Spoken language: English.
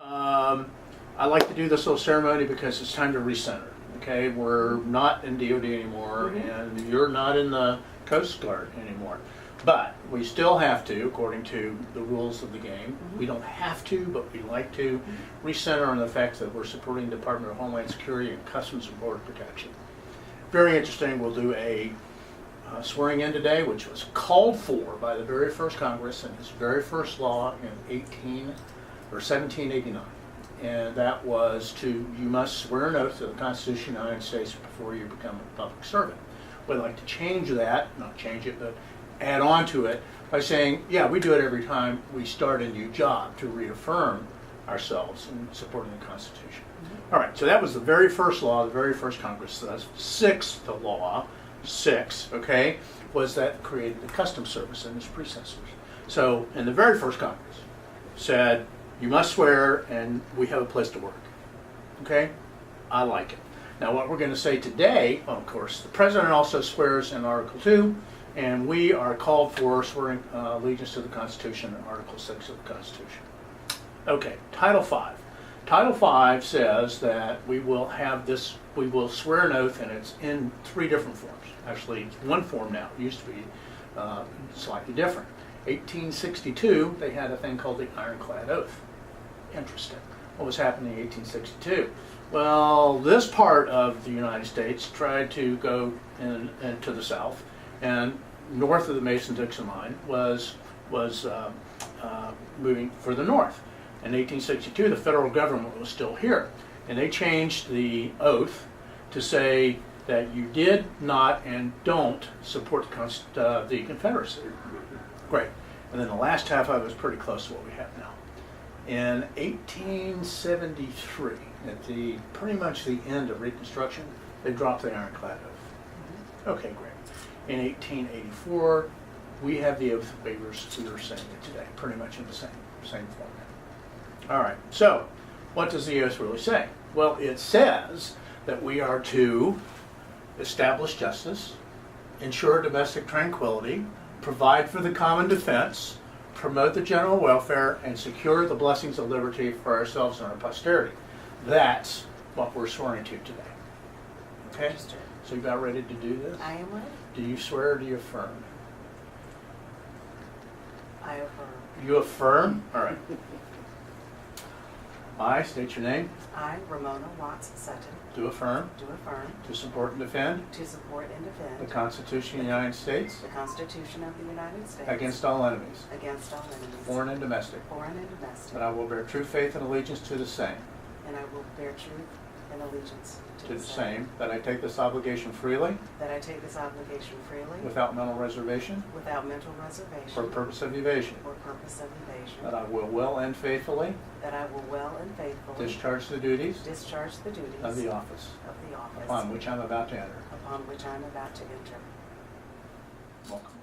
I like to do this little ceremony because it's time to recenter. Okay, we're not in DOD anymore, and you're not in the Coast Guard anymore. But we still have to, according to the rules of the game, we don't have to, but we like to recenter on the fact that we're supporting the Department of Homeland Security and Customs and Border Protection. Very interesting. We'll do a swearing in today, which was called for by the very first Congress and its very first law in 1789. And that was you must swear an oath to the Constitution of the United States before you become a public servant. We'd like to change that, not change it, but add on to it by saying, yeah, we do it every time we start a new job to reaffirm ourselves in supporting the Constitution. All right, so that was the very first law, the very first Congress. So that's sixth law, okay, was that created the Customs Service and its predecessors. So in the very first Congress said, you must swear and we have a place to work. Okay? I like it. Now what we're going to say today, of course, the President also swears in Article 2, and we are called for swearing allegiance to the Constitution in Article 6 of the Constitution. Okay, Title 5. Title 5 says that we will swear an oath, and it's in 3 different forms. Actually, it's one form now. It used to be slightly different. 1862, they had a thing called the Ironclad Oath. Interesting. What was happening in 1862? Well, this part of the United States tried to go into the South, and north of the Mason-Dixon line was moving for the north. In 1862, the federal government was still here, and they changed the oath to say that you did not and don't support the Confederacy. Great. And then the last half of it is pretty close to what we have now. In 1873, at pretty much the end of Reconstruction, they dropped the Ironclad Oath. Okay, great. In 1884, we have the oath waivers we were saying it today, pretty much in the same format. All right, so what does the oath really say? Well, it says that we are to establish justice, ensure domestic tranquility, provide for the common defense, promote the general welfare, and secure the blessings of liberty for ourselves and our posterity. That's what we're swearing to today. Okay? So you about ready to do this? I am ready. Do you swear or do you affirm? I affirm. You affirm? All right. I state your name. I, Ramona Watts Sutton, Do affirm. do affirm To support and defend to support and the defend Constitution of the United States the Constitution of the United States against all enemies, against all enemies, foreign and domestic. foreign and domestic, That I will bear true faith and allegiance to the same. and I will bear truth and allegiance To the same. That I take this obligation freely, that I take this obligation freely without mental reservation without mental reservation or purpose of evasion. or purpose of evasion, That I will well and faithfully that I will well and faithfully discharge the duties discharge the duties of the office of the office upon which I'm about to enter. upon which I am about to enter. Welcome.